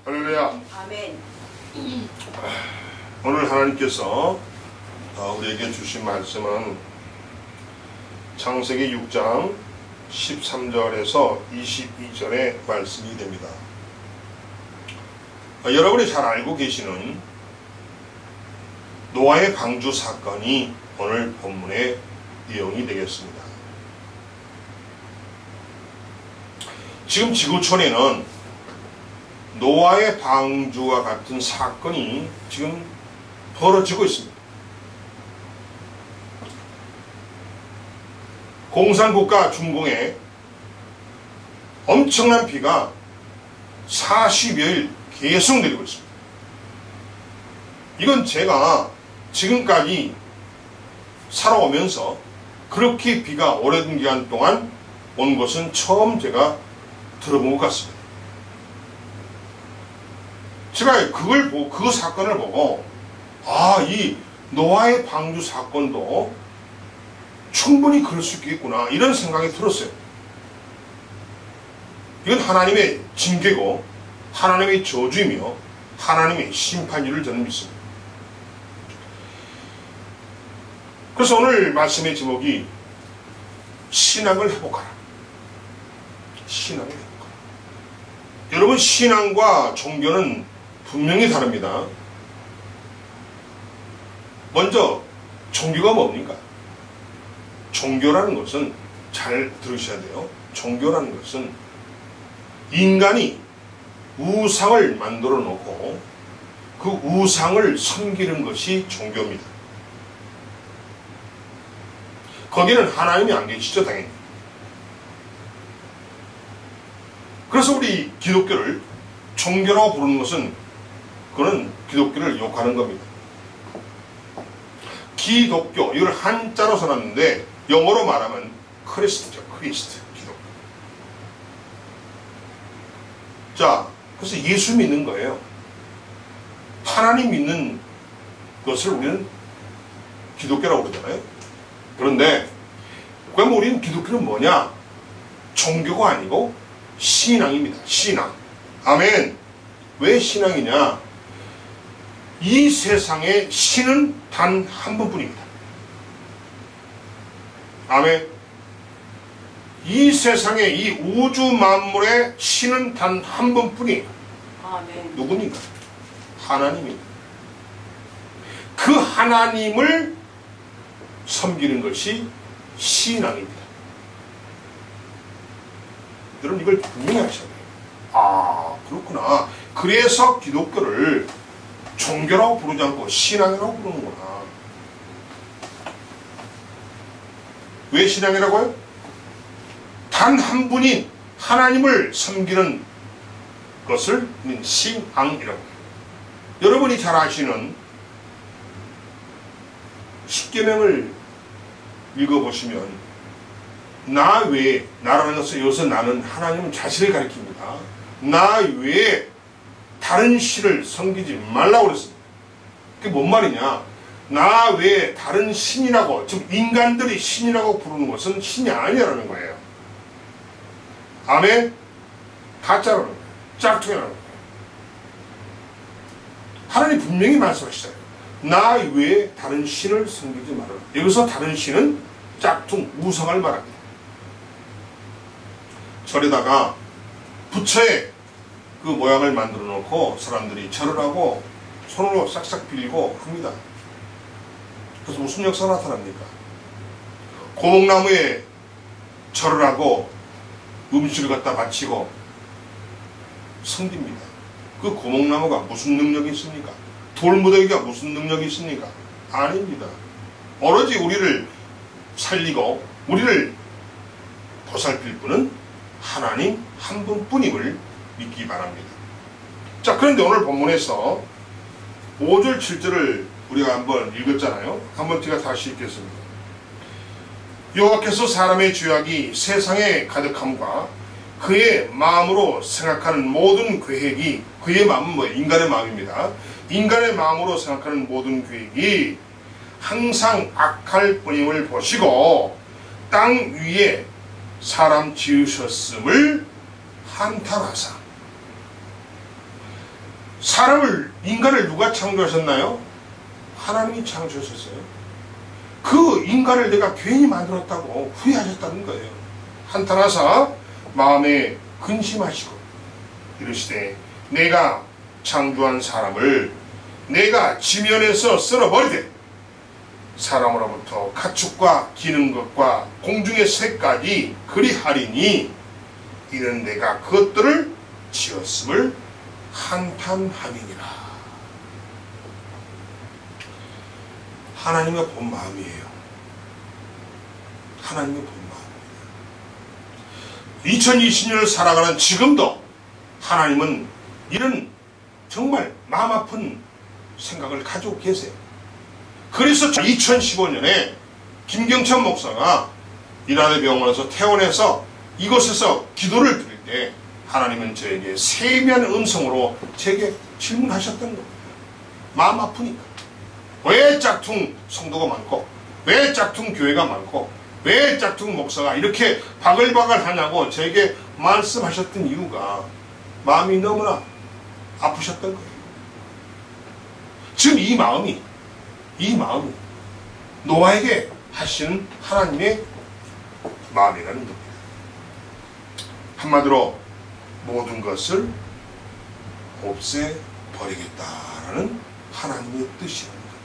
할렐루야. 아멘. 오늘 하나님께서 우리에게 주신 말씀은 창세기 6장 13절에서 22절의 말씀이 됩니다. 여러분이 잘 알고 계시는 노아의 방주 사건이 오늘 본문의 내용이 되겠습니다. 지금 지구촌에는 노아의 방주와 같은 사건이 지금 벌어지고 있습니다. 공산국가 중공에 엄청난 비가 40여일 계속 내리고 있습니다. 이건 제가 지금까지 살아오면서 그렇게 비가 오랜 기간 동안 온 것은 처음 제가 들어본 것 같습니다. 제가 그 사건을 보고 이 노아의 방주 사건도 충분히 그럴 수 있겠구나 이런 생각이 들었어요. 이건 하나님의 징계고 하나님의 저주이며 하나님의 심판일을 저는 믿습니다. 그래서 오늘 말씀의 제목이 신앙을 회복하라. 신앙을 회복하라. 여러분, 신앙과 종교는 분명히 다릅니다. 먼저 종교가 뭡니까? 종교라는 것은 잘 들으셔야 돼요. 종교라는 것은 인간이 우상을 만들어 놓고 그 우상을 섬기는 것이 종교입니다. 거기는 하나님이 안 계시죠, 당연히. 그래서 우리 기독교를 종교라고 부르는 것은 그는 기독교를 욕하는 겁니다. 기독교, 이걸 한자로 써놨는데 영어로 말하면 크리스트죠. 크리스트, 기독교. 자, 그래서 예수 믿는 거예요. 하나님 믿는 것을 우리는 기독교라고 그러잖아요. 그런데 그럼 우리는 기독교는 뭐냐? 종교가 아니고 신앙입니다. 신앙. 아멘. 왜 신앙이냐? 이 세상에 신은 단 한 분뿐입니다. 아멘. 이 세상에 이 우주 만물의 신은 단 한 분뿐이에요. 아멘. 누굽니까? 하나님입니다. 그 하나님을 섬기는 것이 신앙입니다. 여러분, 이걸 분명히 하셔야 돼요. 그렇구나. 그래서 기독교를 종교라고 부르지 않고 신앙이라고 부르는구나. 왜 신앙이라고요? 단 한 분인 하나님을 섬기는 것을 신앙이라고 해요. 여러분이 잘 아시는 십계명을 읽어보시면 나 외에, 나라는 것은 여기서 나는 하나님은 자신을 가리킵니다. 나 외에 다른 신을 섬기지 말라고 그랬습니다. 그게 뭔 말이냐? 나 외에 다른 신이라고, 즉 인간들이 신이라고 부르는 것은 신이 아니라는 거예요. 아멘? 가짜라는 거예요. 짝퉁이라는 거예요. 하나님 분명히 말씀하시잖아요. 나 외에 다른 신을 섬기지 말아라. 여기서 다른 신은 짝퉁, 우상을 말합니다. 절에다가 부처의 그 모양을 만들어 놓고 사람들이 절을 하고 손으로 싹싹 빌고 합니다. 그래서 무슨 역사가 나타납니까? 고목나무에 절을 하고 음식을 갖다 바치고 섬깁니다. 그 고목나무가 무슨 능력이 있습니까? 돌무더기가 무슨 능력이 있습니까? 아닙니다. 오로지 우리를 살리고 우리를 보살필 분은 하나님 한 분뿐임을 믿기 바랍니다. 자, 그런데 오늘 본문에서 5절 7절을 우리가 한번 읽었잖아요. 한번 제가 다시 읽겠습니다. 여호와께서 사람의 죄악이 세상에 가득함과 그의 마음으로 생각하는 모든 계획이, 그의 마음은 뭐예요? 인간의 마음입니다. 인간의 마음으로 생각하는 모든 계획이 항상 악할 뿐임을 보시고 땅 위에 사람 지으셨음을 한탄하사. 인간을 누가 창조하셨나요? 하나님이 창조하셨어요. 그 인간을 내가 괜히 만들었다고 후회하셨다는 거예요. 한탄하사 마음에 근심하시고 이르시되 내가 창조한 사람을 내가 지면에서 쓸어버리되 사람으로부터 가축과 기는 것과 공중의 새까지 그리하리니 이는 내가 그것들을 지었음을 한탄함이니라. 하나님의 본 마음이에요. 하나님의 본 마음이에요. 2020년을 살아가는 지금도 하나님은 이런 정말 마음 아픈 생각을 가지고 계세요. 그래서 2015년에 김경천 목사가 이라대 병원에서 퇴원해서 이곳에서 기도를 드릴 때 하나님은 저에게 세미한 음성으로 제게 질문하셨던 겁니다. 마음 아프니까. 왜 짝퉁 성도가 많고 왜 짝퉁 교회가 많고 왜 짝퉁 목사가 이렇게 바글바글 하냐고 저에게 말씀하셨던 이유가 마음이 너무나 아프셨던 거예요. 지금 이 마음이 노아에게 하시는 하나님의 마음이라는 겁니다. 한마디로 모든 것을 없애버리겠다라는 하나님의 뜻이라는 겁니다.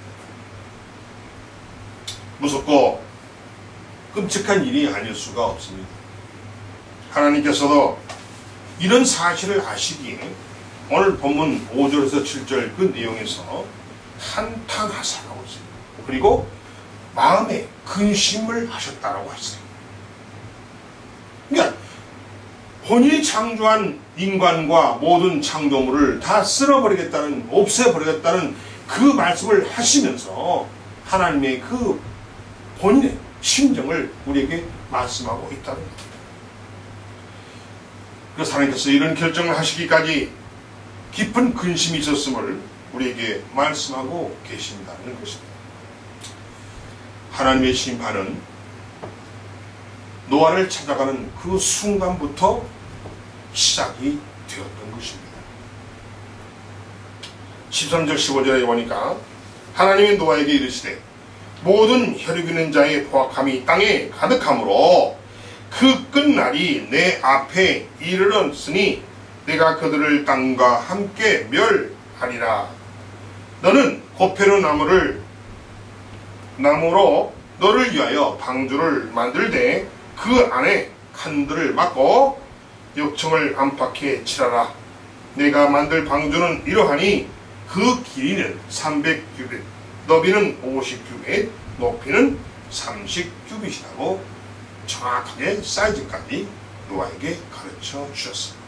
무섭고 끔찍한 일이 아닐 수가 없습니다. 하나님께서도 이런 사실을 아시기에 오늘 본문 5절에서 7절 그 내용에서 한탄하사라고 했어요. 그리고 마음에 근심을 하셨다라고 했어요. 그러니까 본인이 창조한 인간과 모든 창조물을 다 쓸어버리겠다는, 없애버리겠다는 그 말씀을 하시면서 하나님의 그 본인의 심정을 우리에게 말씀하고 있다는 겁니다. 그래서 하나님께서 이런 결정을 하시기까지 깊은 근심이 있었음을 우리에게 말씀하고 계신다는 것입니다. 하나님의 심판은 노아를 찾아가는 그 순간부터 시작이 되었던 것입니다. 13절 15절에 보니까 하나님이 노아에게 이르시되 모든 혈육 있는 자의 포악함이 땅에 가득하므로 그 끝날이 내 앞에 이르렀으니 내가 그들을 땅과 함께 멸하리라. 너는 고페르 나무로 너를 위하여 방주를 만들되 그 안에 칸들을 막고 역청을 안팎에 칠하라. 내가 만들 방주는 이러하니 그 길이는 300규빗, 너비는 50규빗, 높이는 30규빗이라고 정확하게 사이즈까지 노아에게 가르쳐 주셨습니다.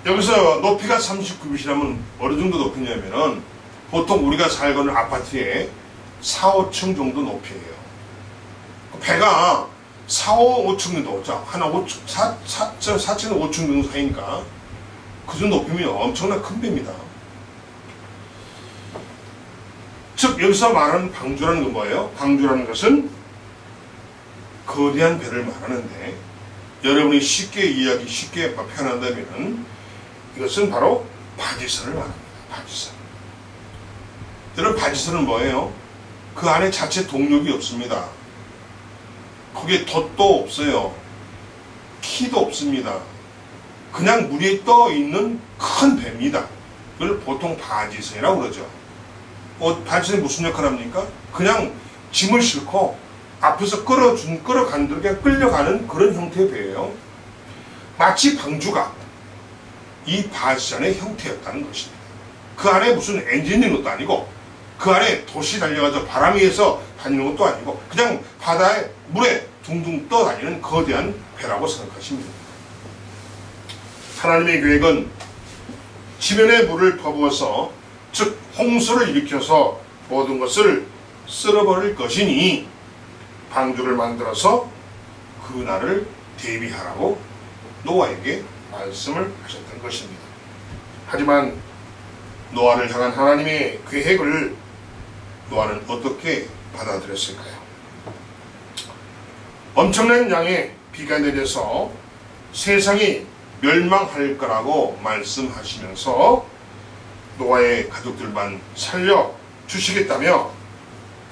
여기서 높이가 30규빗이라면 어느 정도 높이냐면은 보통 우리가 살고는 아파트에 4, 5층 정도 높이에요. 배가 4, 5층 정도 오죠. 하나 4층, 5층 정도 사이니까 그 정도 높이면 엄청난 큰 배입니다. 즉 여기서 말하는 방주라는 건 뭐예요? 방주라는 것은 거대한 배를 말하는데 여러분이 쉽게 표현한다면 이것은 바로 바지선을 말합니다. 바지선. 여러분 바지선은 뭐예요? 그 안에 자체 동력이 없습니다. 거기에 돛도 없어요. 키도 없습니다. 그냥 물에 떠 있는 큰 배입니다. 그걸 보통 바지선이라고 그러죠. 바지선이 무슨 역할을 합니까? 그냥 짐을 싣고 앞에서 끌어가는 대로 그냥 끌려가는 그런 형태의 배예요. 마치 방주가 이 바지선의 형태였다는 것입니다. 그 안에 무슨 엔진이 있는 것도 아니고 그 안에 돛이 달려가서 바람 위에서 다니는 것도 아니고 그냥 바다에 물에 둥둥 떠다니는 거대한 배라고 생각하십니다. 하나님의 계획은 지면에 물을 퍼부어서 즉 홍수를 일으켜서 모든 것을 쓸어버릴 것이니 방주를 만들어서 그 날을 대비하라고 노아에게 말씀을 하셨던 것입니다. 하지만 노아를 향한 하나님의 계획을 노아는 어떻게 받아들였을까요? 엄청난 양의 비가 내려서 세상이 멸망할 거라고 말씀하시면서 노아의 가족들만 살려주시겠다며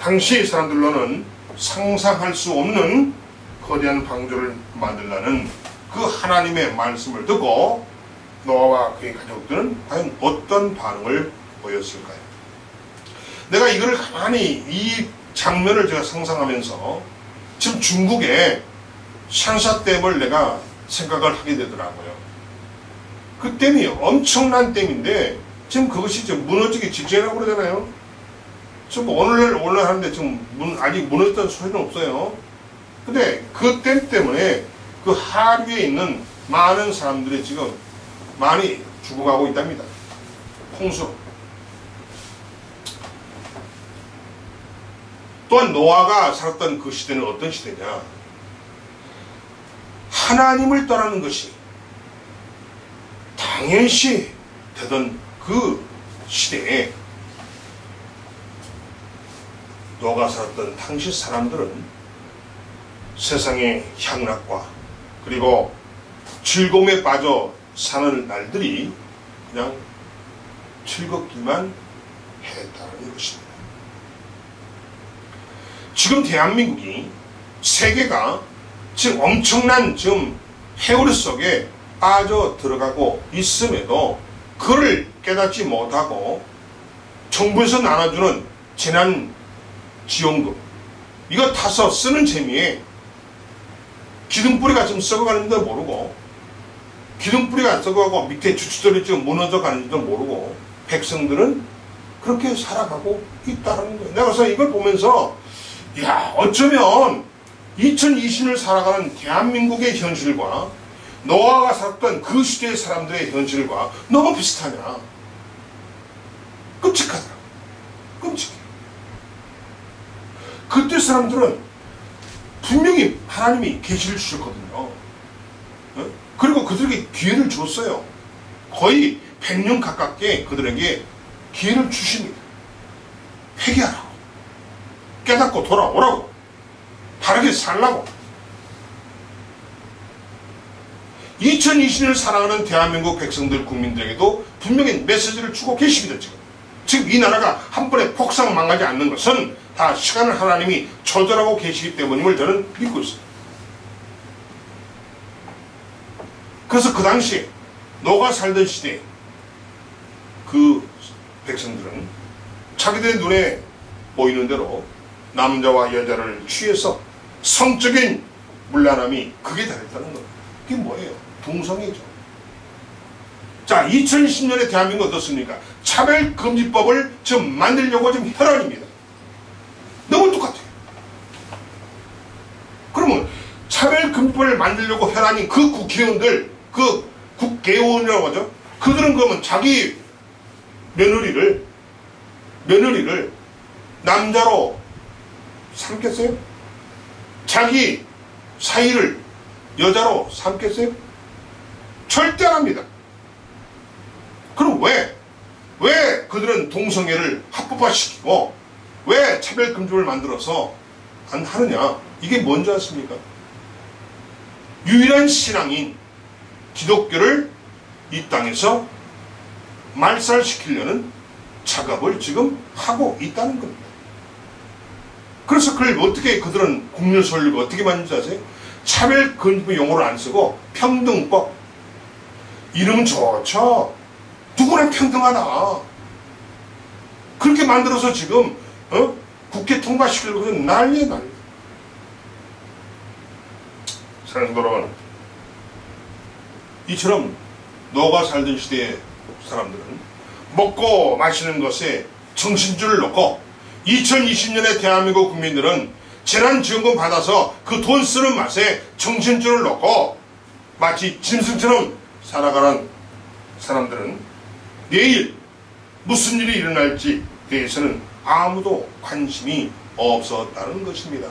당시 사람들로는 상상할 수 없는 거대한 방주를 만들라는 그 하나님의 말씀을 듣고 노아와 그의 가족들은 과연 어떤 반응을 보였을까요? 내가 이거를 가만히 이 장면을 제가 상상하면서 지금 중국의 샨샤댐을 내가 생각을 하게 되더라고요. 그 댐이 엄청난 댐인데 지금 그것이 좀 무너지기 직전이라고 그러잖아요. 지금 오늘 하는데 지금 아직 무너졌다는 소리는 없어요. 근데 그 댐 때문에 그 하류에 있는 많은 사람들이 지금 많이 죽어가고 있답니다. 홍수. 또한 노아가 살았던 그 시대는 어떤 시대냐? 하나님을 떠나는 것이 당연시 되던 그 시대에 노아가 살았던 당시 사람들은 세상의 향락과 그리고 즐거움에 빠져 사는 날들이 그냥 즐겁기만 했다는 것입니다. 지금 대한민국이 세계가 지금 엄청난 지금 해오리 속에 빠져 들어가고 있음에도 그를 깨닫지 못하고 정부에서 나눠주는 재난지원금 이거 타서 쓰는 재미에 기둥뿌리가 좀 썩어가는지도 모르고 기둥뿌리가 썩어가고 밑에 주추들이 지금 무너져 가는지도 모르고 백성들은 그렇게 살아가고 있다는 거예요. 내가 그래서 이걸 보면서 야 어쩌면 2020년을 살아가는 대한민국의 현실과 노아가 살았던 그 시대의 사람들의 현실과 너무 비슷하냐. 끔찍하더라고. 끔찍해. 그때 사람들은 분명히 하나님이 계시를 주셨거든요. 그리고 그들에게 기회를 줬어요. 거의 100년 가깝게 그들에게 기회를 주십니다. 회개하라고. 깨닫고 돌아오라고. 바르게 살라고. 2020년을 살아가는 대한민국 백성들 국민들에게도 분명히 메시지를 주고 계십니다. 지금 이 나라가 한 번에 폭삭 망하지 않는 것은 다 시간을 하나님이 조절하고 계시기 때문임을 저는 믿고 있습니다. 그래서 그 당시에 노아가 살던 시대에 그 백성들은 자기들의 눈에 보이는 대로 남자와 여자를 취해서 성적인 문란함이 극에 달했다는 거예요. 그게 뭐예요? 동성애죠. 자, 2010년에 대한민국 어떻습니까? 차별금지법을 지금 만들려고 지금 혈안입니다. 너무 똑같아요. 그러면 차별금지법을 만들려고 혈안인 그 국회의원들, 그 국회의원이라고 하죠. 그들은 그러면 자기 며느리를 남자로 삼겠어요? 자기 사위를 여자로 삼겠어요? 절대 안 합니다. 그럼 왜 그들은 동성애를 합법화시키고 왜 차별금지법을 만들어서 안 하느냐? 이게 뭔지 아십니까? 유일한 신앙인 기독교를 이 땅에서 말살시키려는 작업을 지금 하고 있다는 겁니다. 그래서 그걸 어떻게 그들은 국민 설립을 어떻게 만든지 아세요? 차별금지법 용어를 안 쓰고 평등법. 이름은 좋죠. 누구나 평등하다. 그렇게 만들어서 지금 국회 통과시키려고 해서 난리에 난리. 사랑하는 여러분, 이처럼 노아가 살던 시대의 사람들은 먹고 마시는 것에 정신줄을 놓고 2020년의 대한민국 국민들은 재난지원금 받아서 그 돈 쓰는 맛에 정신줄을 놓고 마치 짐승처럼 살아가는 사람들은 내일 무슨 일이 일어날지 대해서는 아무도 관심이 없었다는 것입니다.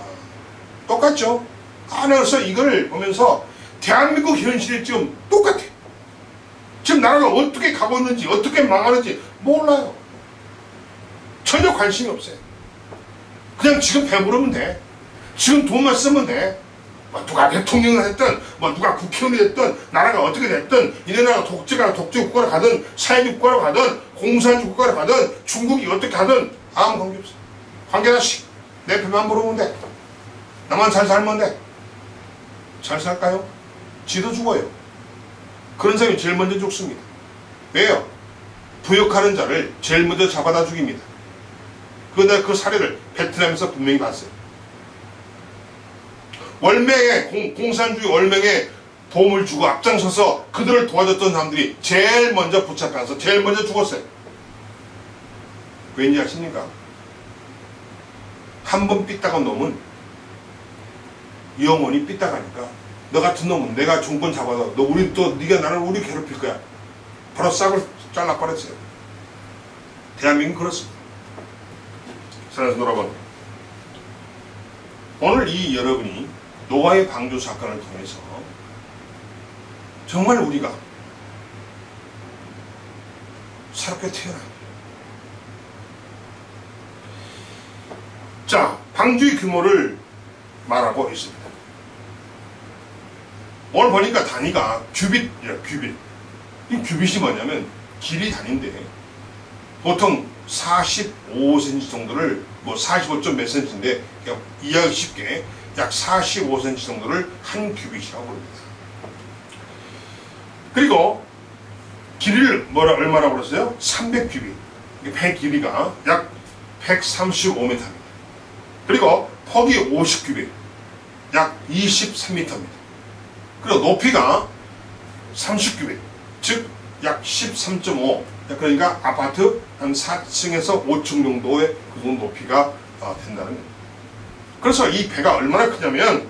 똑같죠? 그래서 이걸 보면서 대한민국 현실이 지금 똑같아. 지금 나라가 어떻게 가고 있는지 어떻게 망하는지 몰라요. 전혀 관심이 없어요. 그냥 지금 배부르면 돼. 지금 돈만 쓰면 돼. 뭐 누가 대통령을 했든 뭐 누가 국회의원이 됐든 나라가 어떻게 됐든 이네 나라가 독재 국가로 가든 사회주의 국가로 가든 공산주의 국가로 가든 중국이 어떻게 하든 아무 관계없어. 관계나시. 내 편만 물어보면 돼. 나만 잘 살면 돼. 잘 살까요? 지도 죽어요. 그런 사람이 제일 먼저 죽습니다. 왜요? 부역하는 자를 제일 먼저 잡아다 죽입니다. 그런데 그 사례를 베트남에서 분명히 봤어요. 월맹에 공산주의 월맹에 도움을 주고 앞장서서 그들을 도와줬던 사람들이 제일 먼저 붙잡혀서 제일 먼저 죽었어요. 왠지 아십니까? 한 번 삐딱한 놈은 영원히 삐딱하니까 너 같은 놈은 내가 정권 잡아서 너 우리 또 네가 나를 우리 괴롭힐 거야. 바로 싹을 잘라버렸어요. 대한민국 그렇습니다. 사랑하는 여러분, 오늘 이 여러분이 노아의 방주 사건을 통해서 정말 우리가 새롭게 태어납니다. 자, 방주의 규모를 말하고 있습니다. 오늘 보니까 단위가 규빗이에요. 규빗. 이 규빗이 뭐냐면 길이 단위인데 보통 45cm 정도를 뭐 45점 몇 cm인데 그냥 이해하기 쉽게 약 45cm 정도를 한 규빗이라고 부릅니다. 그리고 길이를 얼마라고 그랬어요? 300규빗. 배 길이가 약 135m입니다. 그리고 폭이 50규빗, 약 23m입니다. 그리고 높이가 30규빗, 즉 약 13.5. 그러니까 아파트 한 4층에서 5층 정도의 그 정도 높이가 된다는 겁니다. 그래서 이 배가 얼마나 크냐면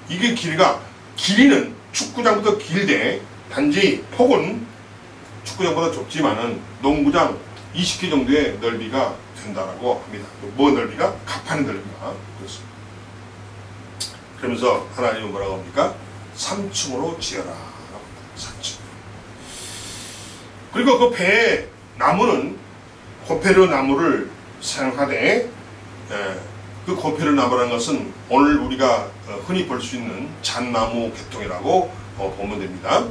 이게 길이는 축구장보다 길되 단지 폭은 축구장보다 좁지만은 농구장 20개 정도의 넓이가 된다라고 합니다. 뭐 넓이가? 갑판의 넓이가 그렇습니다. 그러면서 하나님은 뭐라고 합니까? 3층으로 지어라 라고 합니다. 3층. 그리고 그 배의 나무는 고페르 나무를 사용하되 그 고페르 나무라는 것은 오늘 우리가 흔히 볼 수 있는 잣나무 계통이라고 보면 됩니다.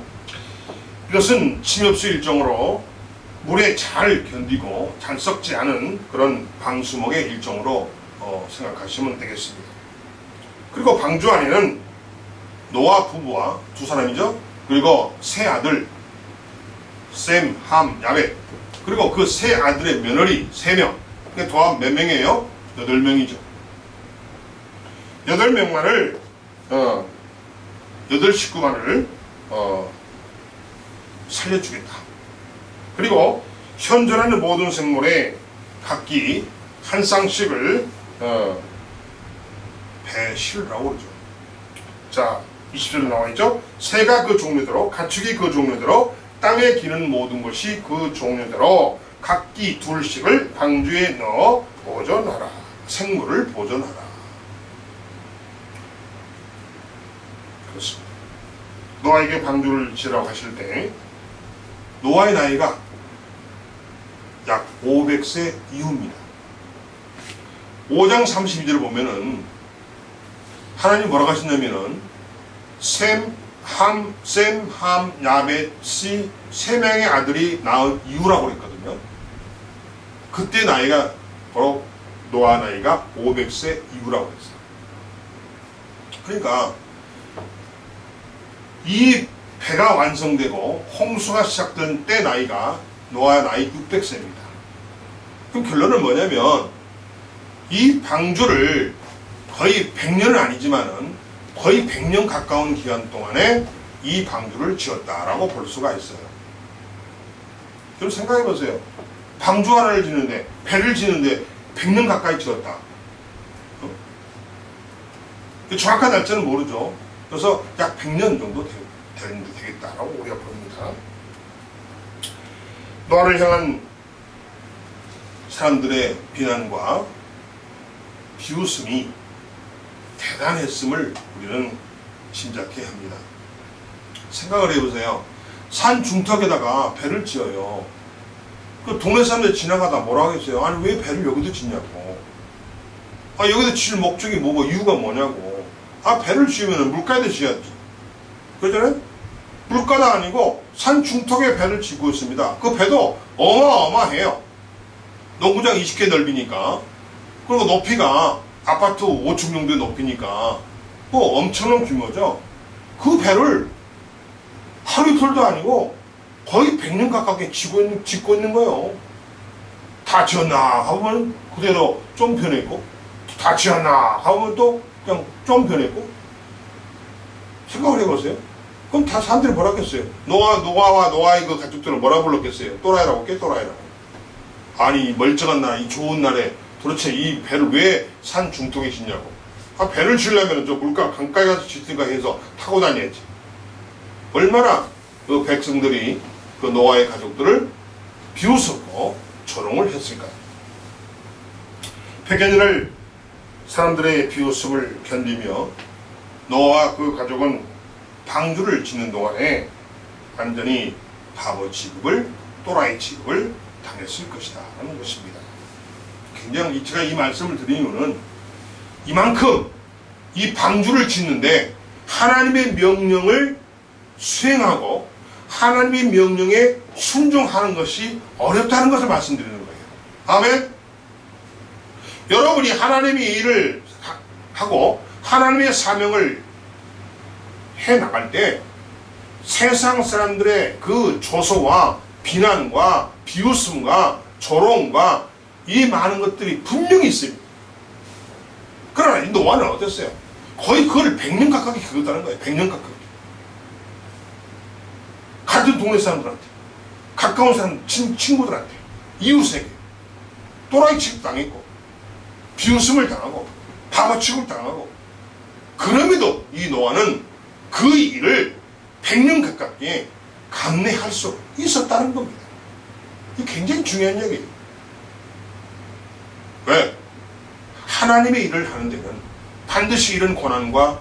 이것은 침엽수 일종으로 물에 잘 견디고 잘 썩지 않은 그런 방수목의 일종으로 생각하시면 되겠습니다. 그리고 방주 안에는 노아 부부와 두 사람이죠. 그리고 세 아들 셈, 함, 야벳, 그리고 그 세 아들의 며느리 3명. 그러니까 도합 몇 명이에요? 8명이죠. 8명만을 8식구만을 살려주겠다. 그리고 현존하는 모든 생물에 각기 한 쌍씩을 배실으라고 그러죠. 자, 20절에 나와있죠. 새가 그 종류대로, 가축이 그 종류대로, 땅에 기는 모든 것이 그 종류대로 각기 둘씩을 방주에 넣어 보존하라. 생물을 보존하라. 그렇습니다. 노아에게 방주를 지으라고 하실 때 노아의 나이가 약 500세 이후입니다. 5장 32절을 보면은 하나님 뭐라고 하시냐면은 셈, 함, 야벳이 3명의 아들이 낳은 이후라고 했거든요. 그때 나이가 바로 노아 나이가 500세 이후라고 했어요. 그러니까 이 배가 완성되고 홍수가 시작된 때 나이가 노아 나이 600세입니다. 그럼 결론은 뭐냐면 이 방주를 거의 100년은 아니지만은 거의 100년 가까운 기간 동안에 이 방주를 지었다라고 볼 수가 있어요. 좀 생각해 보세요. 방주 하나를 짓는데, 배를 짓는데 100년 가까이 지었다. 정확한 날짜는 모르죠. 그래서 약 100년 정도 되겠다라고 우리가 봅니다. 노아를 향한 사람들의 비난과 비웃음이 대단했음을 우리는 짐작해야 합니다. 생각을 해보세요. 산 중턱에다가 배를 지어요. 그 동네 사람들 지나가다 뭐라 하겠어요? 아니 왜 배를 여기다 짓냐고. 아 여기다 지을 목적이 뭐고 이유가 뭐냐고. 배를 지으면 물가에다 지어야지. 그러잖아요? 물가가 아니고 산 중턱에 배를 짓고 있습니다. 그 배도 어마어마해요. 농구장 20개 넓이니까. 그리고 높이가 아파트 5층 정도의 높이니까 뭐 엄청난 규모죠. 그 배를 하루 이틀도 아니고 거의 100년 가깝게 짓고 있는 거예요. 다 지었나 하면 그대로 좀 변했고, 다 지었나 하면 또 그냥 좀 변했고. 생각을 해보세요. 그럼 다 사람들이 뭐라 했겠어요? 노아와 노아의 그 가족들은 뭐라 불렀겠어요? 또라이라고, 깨또라이라고. 아니, 멀쩡한 날, 이 좋은 날에 도대체 이 배를 왜 산 중턱에 짓냐고. 배를 지으려면 저 물가 강가에 가서 짓든가 해서 타고 다녀야지. 얼마나 그 백성들이 그 노아의 가족들을 비웃었고 조롱을 했을까요? 100여년을 사람들의 비웃음을 견디며 노아와 그 가족은 방주를 짓는 동안에 완전히 바보 취급을, 또라이 취급을 당했을 것이다 하는 것입니다. 굉장히 제가 이 말씀을 드린 이유는 이만큼 이 방주를 짓는데 하나님의 명령을 수행하고 하나님의 명령에 순종하는 것이 어렵다는 것을 말씀드리는 거예요. 아멘. 여러분이 하나님의 일을 하고 하나님의 사명을 해나갈 때 세상 사람들의 그 조소와 비난과 비웃음과 조롱과 이 많은 것들이 분명히 있습니다. 그러나 이 노아는 어땠어요? 거의 그걸 100년 가까이 겪었다는 거예요. 100년 가까이. 같은 동네 사람들한테, 가까운 사람, 친구들한테, 이웃에게 또라이 취급 당했고, 비웃음을 당하고, 바보 취급을 당하고, 그럼에도 이 노아는 그 일을 100년 가깝게 감내할 수 있었다는 겁니다. 이게 굉장히 중요한 얘기예요. 왜? 하나님의 일을 하는 데는 반드시 이런 고난과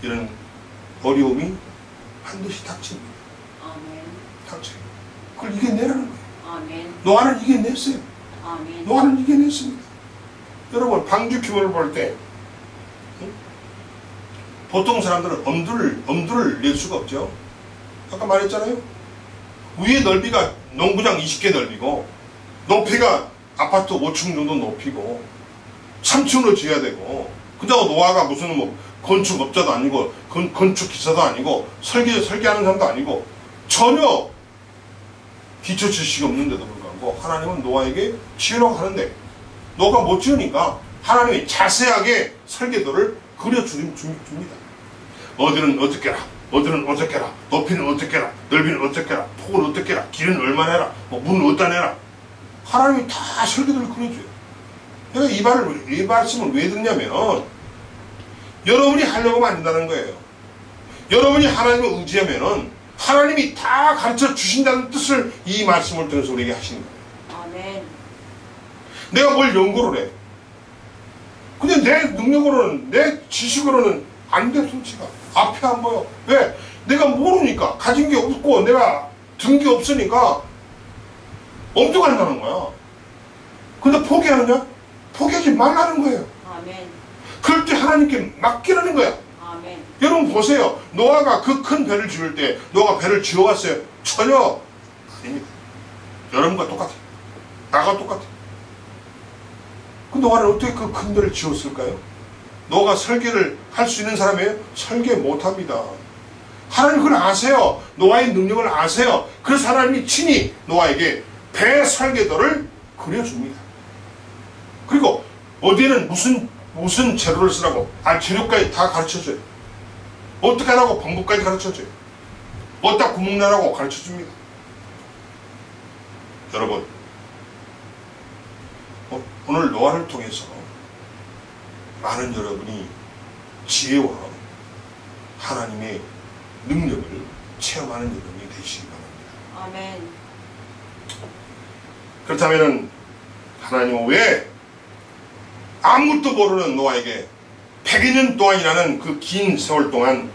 이런 어려움이 반드시 닥칩니다. 닥쳐요. 그걸 이겨내라는 거예요. 아멘. 노아는 이겨냈어요. 아멘. 노아는 이겨냈습니다. 여러분, 방주 규모를 볼 때 보통 사람들은 엄두를 낼 수가 없죠. 아까 말했잖아요. 위에 넓이가 농구장 20개 넓이고 높이가 아파트 5층 정도 높이고 3층으로 지어야 되고, 그다음 노아가 무슨 뭐 건축업자도 아니고 건축기사도 아니고 설계하는 사람도 아니고 전혀 기초 지식이 없는데도 불구하고 하나님은 노아에게 지으라고 하는데 노아가 못 지으니까 하나님이 자세하게 설계도를 그려줍니다. 어디는 어떻게 해라, 어디는 어떻게 해라, 높이는 어떻게 해라, 넓이는 어떻게 해라, 폭은 어떻게 해라, 길은 얼마나 해라, 뭐 문은 어디다 내라. 하나님이 다 설계도를 그려줘요. 내가 이 말씀을 왜 듣냐면 여러분이 하려고 만든다는 거예요. 여러분이 하나님을 의지하면은 하나님이 다 가르쳐 주신다는 뜻을 이 말씀을 통해서 우리에게 하시는 거예요. 아멘. 내가 뭘 연구를 해. 근데 내 능력으로는, 내 지식으로는 안 돼, 솔직히가. 앞에 안 보여. 왜? 내가 모르니까. 가진 게 없고, 내가 든 게 없으니까 엄두간다는 거야. 근데 포기하느냐? 포기하지 말라는 거예요. 아멘. 그럴 때 하나님께 맡기라는 거야. 아멘. 여러분 보세요. 노아가 그 큰 배를 지을 때 노아가 배를 지어왔어요? 전혀 아닙니다. 여러분과 똑같아요. 나가 똑같아요. 그 노아는 어떻게 그 큰 배를 지었을까요? 노아가 설계를 할 수 있는 사람이에요? 설계 못합니다. 하나님 그걸 아세요. 노아의 능력을 아세요. 그래서 하나님이 친히 노아에게 배 설계도를 그려줍니다. 그리고 어디에는 무슨 재료를 쓰라고, 재료까지 다 가르쳐줘요. 어떻게 하라고 방법까지 가르쳐줘요. 어디다 구멍 내라고 가르쳐줍니다. 여러분, 오늘 노아를 통해서 많은 여러분이 지혜와 하나님의 능력을 체험하는 여러분이 되시기 바랍니다. 아멘. 그렇다면 하나님은 왜 아무것도 모르는 노아에게 100여 동안이라는 그 긴 세월 동안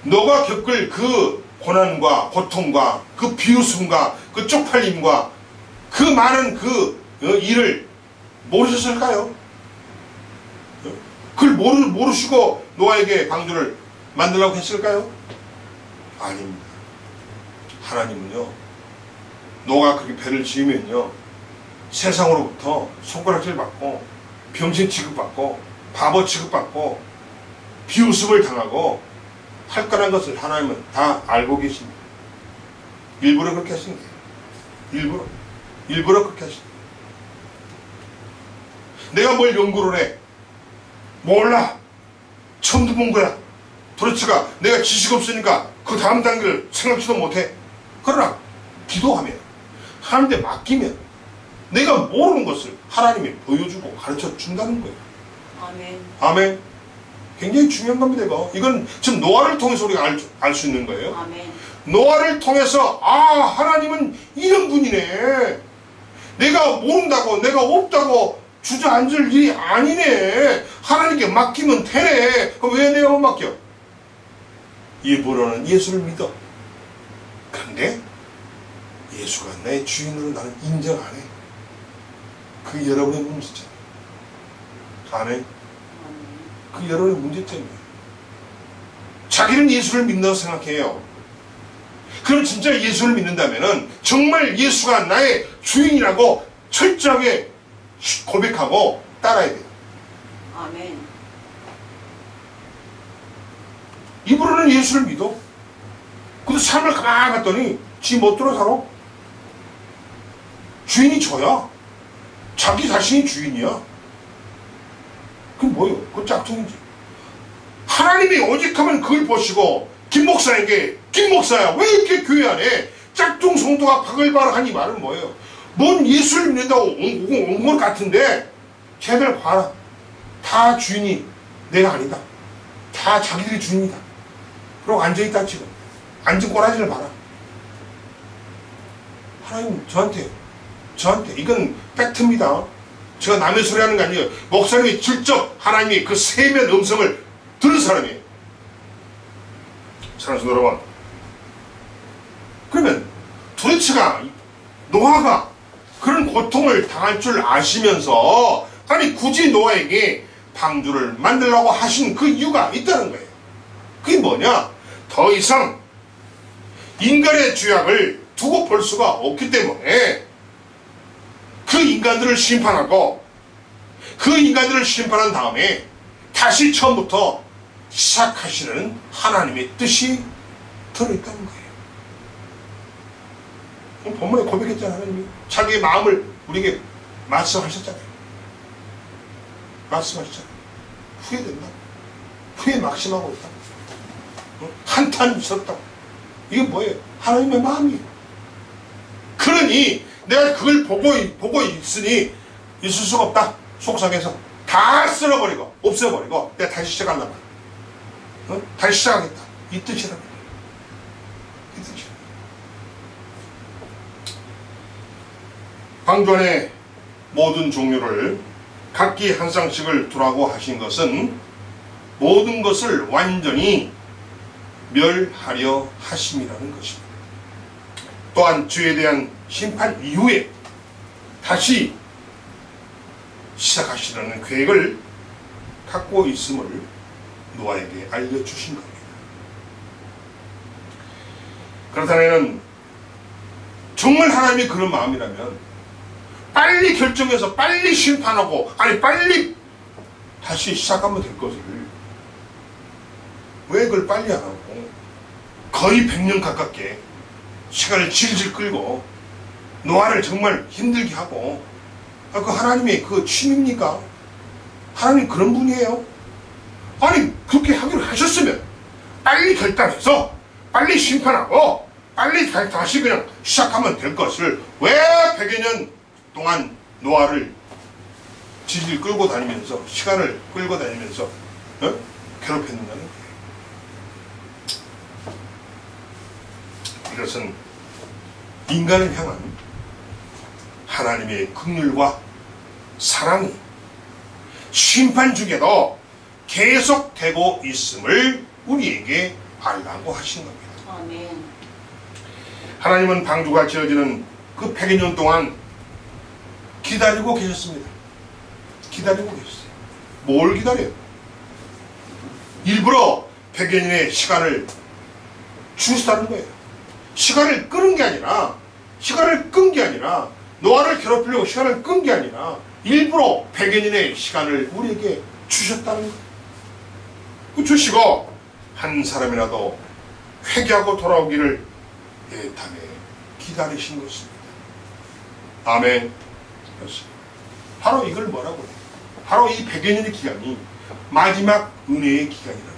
너가 겪을 그 고난과 고통과 그 비웃음과 그 쪽팔림과 그 많은 그 일을 모르셨을까요? 그걸 모르시고 노아에게 방주를 만들라고 했을까요? 아닙니다. 하나님은요, 노아가 그렇게 배를 지으면요, 세상으로부터 손가락질 받고 병신 취급받고 바보 취급받고 비웃음을 당하고 할 거란 것을 하나님은 다 알고 계십니다. 일부러 그렇게 하신 거예요. 일부러 그렇게 하신 거예요. 내가 뭘 연구를 해? 몰라. 처음 듣는 거야. 도대체가 내가 지식 없으니까 그 다음 단계를 생각지도 못해. 그러나 기도하면, 하나님께 맡기면 내가 모르는 것을 하나님이 보여주고 가르쳐 준다는 거예요. 아멘. 아멘. 굉장히 중요한 겁니다. 이건 지금 노아를 통해서 우리가 알 수 있는 거예요. 아멘. 노아를 통해서 하나님은 이런 분이네. 내가 모른다고, 내가 없다고 주저앉을 일이 아니네. 하나님께 맡기면 되네. 그럼 왜 내가 못 맡겨? 일부러는 예수를 믿어. 그런데 예수가 내 주인으로 나는 인정 안 해. 그게 여러분의 문제점. 아멘. 그게 여러분의 문제점이에요. 자기는 예수를 믿는다고 생각해요. 그럼 진짜 예수를 믿는다면은 정말 예수가 나의 주인이라고 철저하게 고백하고 따라야 돼요. 아멘. 입으로는 예수를 믿어. 근데 삶을 가만히 봤더니 지 멋대로 살아. 주인이 저야. 자기 자신이 주인이야. 그게 뭐예요? 그건 짝퉁이지. 하나님이 오직 하면 그걸 보시고 김 목사에게 김 목사야 왜 이렇게 교회 안에 짝퉁 성도가 바글바글하니 말은 뭐예요? 뭔 예수를 믿는다고 온 것 같은데 쟤들 봐라. 다 주인이 내가 아니다. 다 자기들이 주인이다. 그러고 앉아있다 지금. 앉은 꼬라지를 봐라. 하나님 저한테 이건 팩트입니다. 제가 남의 소리 하는 게 아니에요. 목사님이 직접 하나님이 그 세면 음성을 들은 사람이에요. 사랑하는 여러분, 그러면 도대체가 노아가 그런 고통을 당할 줄 아시면서 아니 굳이 노아에게 방주를 만들라고 하신 그 이유가 있다는 거예요. 그게 뭐냐? 더 이상 인간의 죄악을 두고 볼 수가 없기 때문에 그 인간들을 심판하고 그 인간들을 심판한 다음에 다시 처음부터 시작하시는 하나님의 뜻이 들어있다는 거예요. 본문에 고백했잖아요. 하나님이 자기의 마음을 우리에게 말씀하셨잖아요. 후회된다. 후회 막심하고 있다. 한탄 있었다. 이게 뭐예요? 하나님의 마음이에요. 그러니 내가 그걸 보고 있으니 있을 수가 없다. 속상해서 다 쓸어버리고 없애버리고 내가 다시 시작한단 말이야. 다시 시작하겠다. 이 뜻이라는 거예요. 이 뜻이라는 거예요. 방주 안에 모든 종류를 각기 한 쌍씩을 두라고 하신 것은 모든 것을 완전히 멸하려 하심이라는 것입니다. 또한 죄에 대한 심판 이후에 다시 시작하시려는 계획을 갖고 있음을 노아에게 알려주신 겁니다. 그렇다면 정말 하나님이 그런 마음이라면 빨리 결정해서 빨리 심판하고 아니 빨리 다시 시작하면 될 것을 왜 그걸 빨리 안 하고 거의 100년 가깝게 시간을 질질 끌고 노아를 정말 힘들게 하고 그 하나님의 그 취미입니까? 하나님 그런 분이에요. 아니 그렇게 하기로 하셨으면 빨리 결단해서 빨리 심판하고 빨리 다시 그냥 시작하면 될 것을 왜 100여 년 동안 노아를 질질 끌고 다니면서 시간을 끌고 다니면서 괴롭혔는다는 거예요. 이것은 인간을 향한 하나님의 긍휼과 사랑이 심판 중에도 계속되고 있음을 우리에게 알라고 하신 겁니다. 아멘. 하나님은 방주가 지어지는 그 100여 년 동안 기다리고 계셨습니다. 기다리고 계셨어요. 뭘 기다려요? 일부러 100여 년의 시간을 주셨다는 거예요. 시간을 끄는 게 아니라, 노아를 괴롭히려고 시간을 끈 게 아니라 일부러 100여 년의 시간을 우리에게 주셨다는 거예요. 그 주시고 한 사람이라도 회개하고 돌아오기를 애타게 기다리신 것입니다. 아멘. 그렇습니다. 바로 이걸 뭐라고 해요? 바로 이 100여 년의 기간이 마지막 은혜의 기간이라는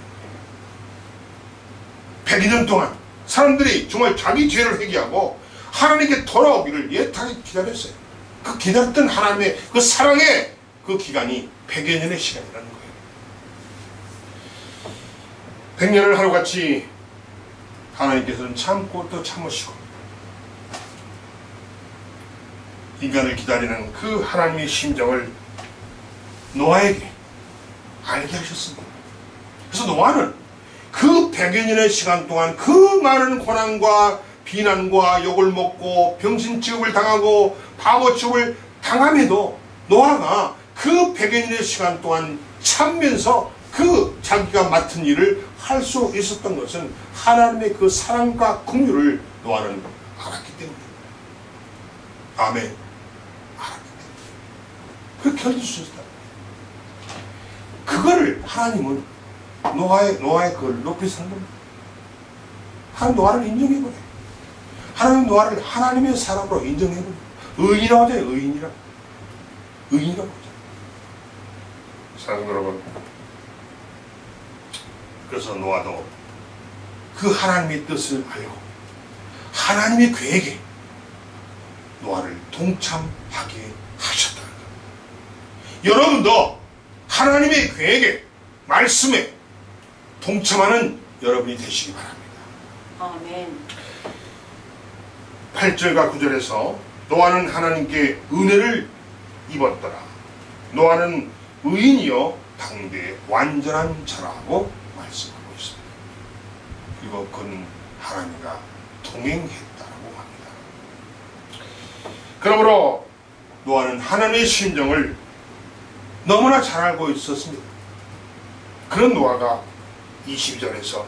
거예요. 100여 년 동안 사람들이 정말 자기 죄를 회개하고 하나님께 돌아오기를 애타게 기다렸어요. 그 기다렸던 하나님의 그 사랑의 그 기간이 100여 년의 시간이라는 거예요. 100년을 하루같이 하나님께서는 참고 또 참으시고 인간을 기다리는 그 하나님의 심정을 노아에게 알게 하셨습니다. 그래서 노아는 그 100여 년의 시간 동안 그 많은 고난과 비난과 욕을 먹고 병신 취급을 당하고 바보 취급을 당함에도 노아가 그 100여 년의 시간 동안 참면서 그 자기가 맡은 일을 할 수 있었던 것은 하나님의 그 사랑과 긍휼을 노아는 알았기 때문입니다. 아멘. 알았기 때문에 그렇게 견딜 수 있었다. 그거를 하나님은 노아의 그걸 높이 산 겁니다. 하나님 노아를 인정해버려요. 하나님 노아를 하나님의 사람으로 인정해버려요. 의인이라고 하잖아요. 의인이라고 하잖아요. 사랑하는 여러분, 그래서 노아도 그 하나님의 뜻을 알고 하나님의 계획에 노아를 동참하게 하셨다는 겁니다. 여러분도 하나님의 계획에, 말씀에 동참하는 여러분이 되시기 바랍니다. 아멘. 8절과 9절에서 노아는 하나님께 은혜를 입었더라. 노아는 의인이요 당대 완전한 자라고 말씀하고 있습니다. 그리고 그는 하나님과 동행했다고 합니다. 그러므로 노아는 하나님의 심정을 너무나 잘 알고 있었습니다. 그런 노아가 22절에서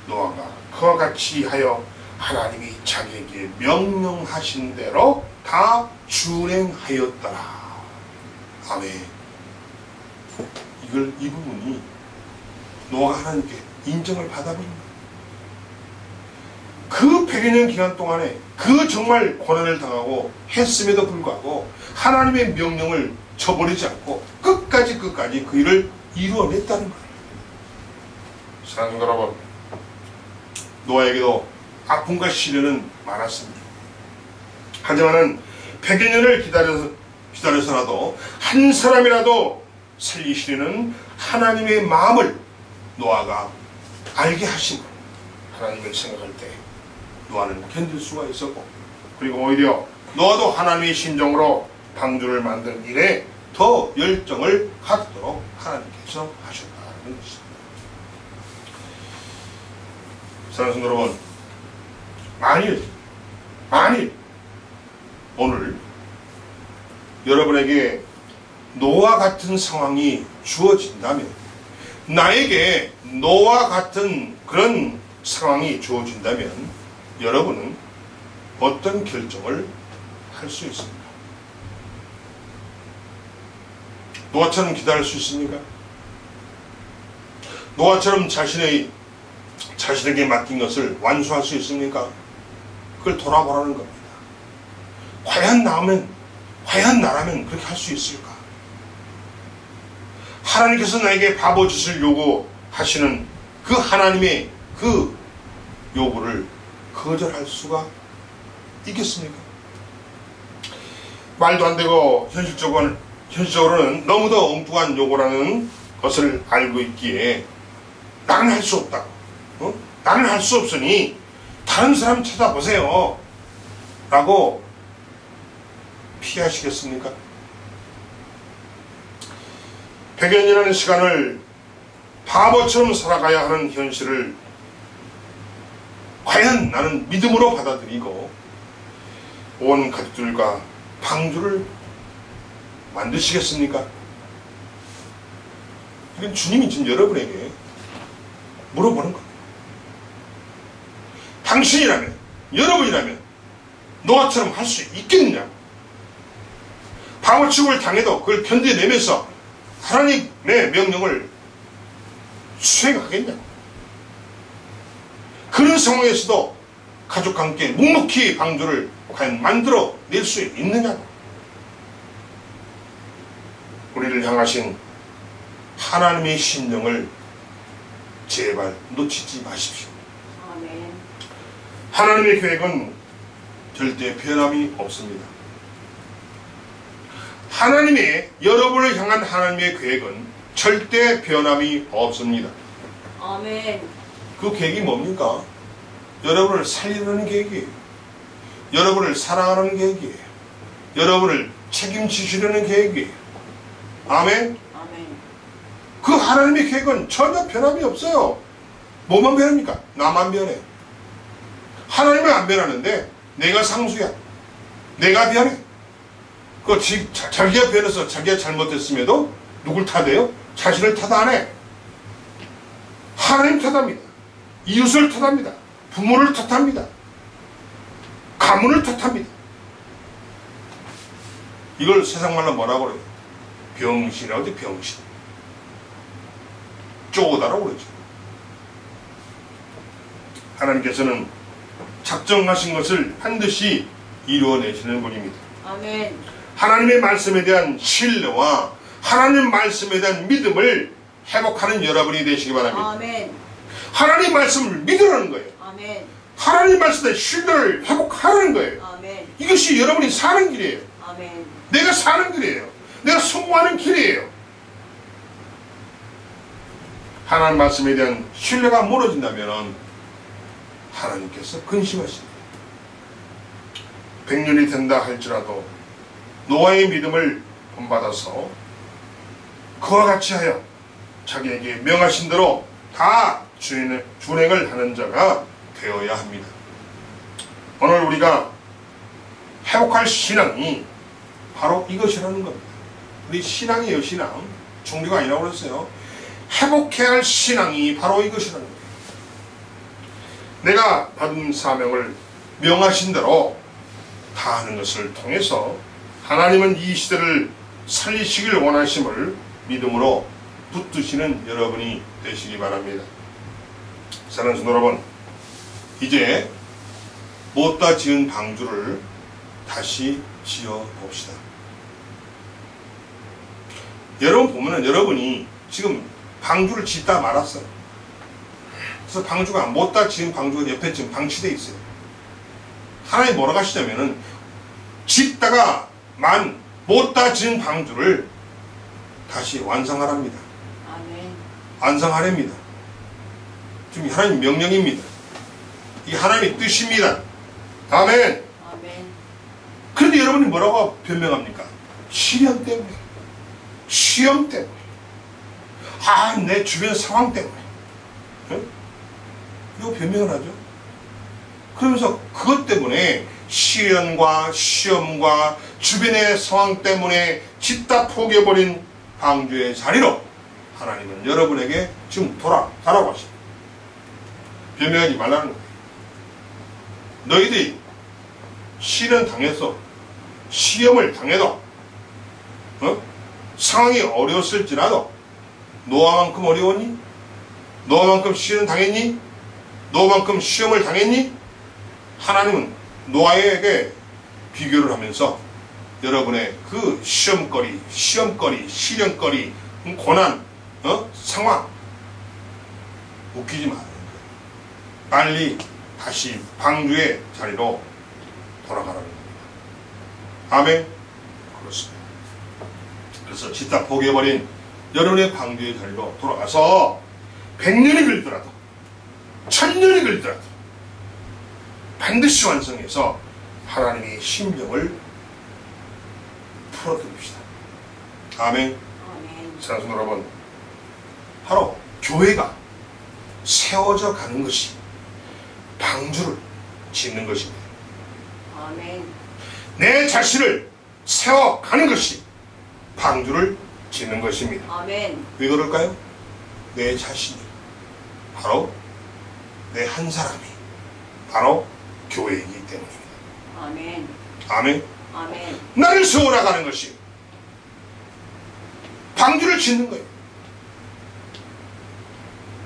노아가 그와 같이 하여 하나님이 자기에게 명령하신 대로 다 준행하였더라. 아멘. 이 부분이 노아가 하나님께 인정을 받아버립니다. 그 100여 년 기간 동안에 그 정말 고난을 당하고 했음에도 불구하고 하나님의 명령을 저버리지 않고 끝까지 그 일을 이루어냈다는 거예요. 사랑하는 여러분, 노아에게도 아픔과 시련은 많았습니다. 하지만은 100여 년을 기다려서라도 한 사람이라도 살리시려는 하나님의 마음을 노아가 알게 하신 거예요. 하나님을 생각할 때 노아는 견딜 수가 있었고, 그리고 오히려 노아도 하나님의 심정으로 방주를 만든 일에 더 열정을 갖도록 하나님께서 하셨다는 것입니다. 사랑하는 여러분, 만일 오늘 여러분에게 노아 같은 상황이 주어진다면, 나에게 노아 같은 그런 상황이 주어진다면 여러분은 어떤 결정을 할 수 있습니까? 노아처럼 기다릴 수 있습니까? 노아처럼 자신에게 맡긴 것을 완수할 수 있습니까? 그걸 돌아보라는 겁니다. 과연 나라면 그렇게 할 수 있을까? 하나님께서 나에게 바보짓을 요구하시는 그 하나님의 그 요구를 거절할 수가 있겠습니까? 말도 안 되고 현실적으로는 너무도 엉뚱한 요구라는 것을 알고 있기에 나는 할 수 없다고, 나는 할 수 없으니 다른 사람 찾아보세요 라고 피하시겠습니까? 100여 년이라는 시간을 바보처럼 살아가야 하는 현실을 과연 나는 믿음으로 받아들이고 온 가족들과 방주를 만드시겠습니까? 이건 주님이 지금 여러분에게 물어보는 겁니다. 당신이라면, 여러분이라면 노아처럼 할 수 있겠느냐? 방어축을 당해도 그걸 견뎌내면서 하나님의 명령을 수행하겠냐고. 그런 상황에서도 가족과 함께 묵묵히 방주를 과연 만들어낼 수 있느냐고. 우리를 향하신 하나님의 심령을 제발 놓치지 마십시오. 아멘. 하나님의 계획은 절대 변함이 없습니다. 하나님의, 여러분을 향한 하나님의 계획은 절대 변함이 없습니다. 아멘. 그 계획이 뭡니까? 여러분을 살리려는 계획이에요. 여러분을 사랑하는 계획이에요. 여러분을 책임지시려는 계획이에요. 아멘. 아멘. 그 하나님의 계획은 전혀 변함이 없어요. 뭐만 변합니까? 나만 변해. 하나님은 안 변하는데 내가 상수야. 내가 변해. 그 자기가 변해서 자기가 잘못했음에도 누굴 탓해요? 자신을 탓 안 해. 하나님 탓합니다. 이웃을 탓합니다. 부모를 탓합니다. 가문을 탓합니다. 이걸 세상 말로 뭐라고 그래요? 병신이라고 그러지, 병신. 쪼다라고 그러죠. 하나님께서는 작정하신 것을 반드시 이루어내시는 분입니다. 아멘. 하나님의 말씀에 대한 신뢰와 하나님 말씀에 대한 믿음을 회복하는 여러분이 되시기 바랍니다. 아멘. 하나님 말씀을 믿으라는 거예요. 아멘. 하나님 말씀에 대한 신뢰를 회복하라는 거예요. 아멘. 이것이 여러분이 사는 길이에요. 아멘. 내가 사는 길이에요. 내가 성공하는 길이에요. 하나님 말씀에 대한 신뢰가 무너진다면 하나님께서 근심하십니다. 100년이 된다 할지라도 노아의 믿음을 본받아서 그와 같이 하여 자기에게 명하신 대로 다 준행을 하는 자가 되어야 합니다. 오늘 우리가 회복할 신앙이 바로 이것이라는 겁니다. 우리 신앙이에요. 신앙. 종교가 아니라고 그랬어요. 회복해야 할 신앙이 바로 이것이라는 거예요. 내가 받은 사명을 명하신 대로 다 하는 것을 통해서 하나님은 이 시대를 살리시길 원하심을 믿음으로 붙드시는 여러분이 되시기 바랍니다. 사랑하는 성도 여러분, 이제 못다 지은 방주를 다시 지어 봅시다. 여러분 보면은 여러분이 지금 방주를 짓다 말았어요. 그래서 방주가 못다 지은 방주가 옆에 지금 방치되어 있어요. 하나님 뭐라고 하시냐면은 짓다가 못다 지은 방주를 다시 완성하랍니다. 아멘. 완성하랍니다. 지금 하나님 명령입니다. 이게 하나님의 뜻입니다. 아멘. 아멘. 그런데 여러분이 뭐라고 변명합니까? 시련 때문에. 시험 때문에. 내 주변 상황 때문에. 응? 이거 변명을 하죠. 그러면서 그것 때문에 시련과 시험과 주변의 상황 때문에 짓다 포기해버린 방주의 자리로 하나님은 여러분에게 지금 돌아가라고 하십니다. 변명하지 말라는 거예요. 너희들이 시련 당해서 시험을 당해도 상황이 어려웠을지라도 노아만큼 어려웠니? 노아만큼 시련 당했니? 노아만큼 시험을 당했니? 하나님은 노아에게 비교를 하면서 여러분의 그 시험거리, 시련거리, 고난, 상황 웃기지 말아요. 빨리 다시 방주의 자리로 돌아가라는 겁니다. 아멘. 그렇습니다. 그래서 짓다 포기해버린 여러분의 방주의 자리로 돌아가서 100년이 걸리더라도 1000년이 걸리더라도 반드시 완성해서 하나님의 심령을 풀어드립시다. 아멘. 아멘. 사랑하는 여러분, 바로 교회가 세워져 가는 것이 방주를 짓는 것입니다. 아멘. 내 자신을 세워가는 것이 방주를 짓는 것입니다. 아멘. 왜 그럴까요? 내 자신이 바로 내 한 사람이 바로 교회이기 때문입니다. 아멘. 아멘. 아멘. 나를 세워나가는 것이 방주를 짓는 거예요.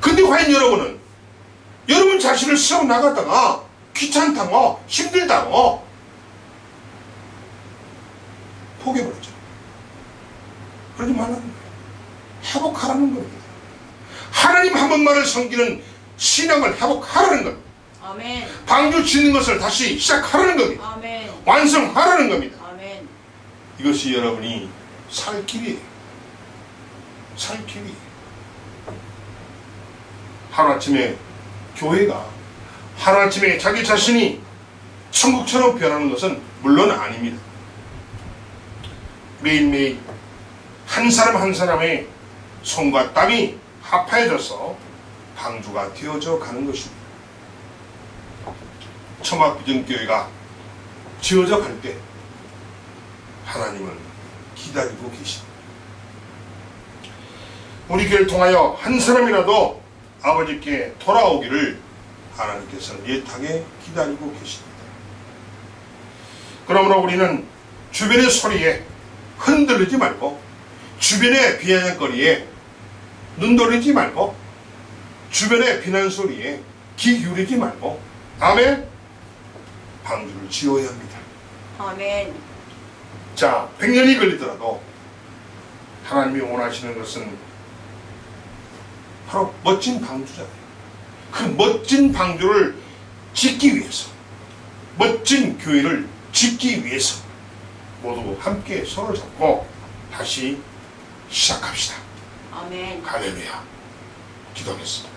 근데 과연 여러분 자신을 세워나가다가 귀찮다고 힘들다고 포기해버렸죠. 그러지 말라는 거예요. 회복하라는 겁니다. 하나님 한 분만을 섬기는 신앙을 회복하라는 겁니다. 아멘. 방주 짓는 것을 다시 시작하라는 겁니다. 아멘. 완성하라는 겁니다. 아멘. 이것이 여러분이 살 길이에요. 살 길이. 하루아침에 교회가 하루아침에 자기 자신이 천국처럼 변하는 것은 물론 아닙니다. 매일매일 한 사람 한 사람의 손과 땀이 합해져서 방주가 되어져 가는 것입니다. 청학비전교회가 지어져 갈 때 하나님은 기다리고 계십니다. 우리 교회를 통하여 한 사람이라도 아버지께 돌아오기를 하나님께서는 애타게 기다리고 계십니다. 그러므로 우리는 주변의 소리에 흔들리지 말고, 주변의 비아냥거리에 눈 돌리지 말고, 주변의 비난 소리에 귀 기울이지 말고, 아멘, 방주를 지어야 합니다. 아멘. 자, 100년이 걸리더라도 하나님이 원하시는 것은 바로 멋진 방주잖아요. 그 멋진 방주를 짓기 위해서, 멋진 교회를 짓기 위해서 모두 함께 손을 잡고 다시 시작합시다. 아멘. 할렐루야. 기도하겠습니다.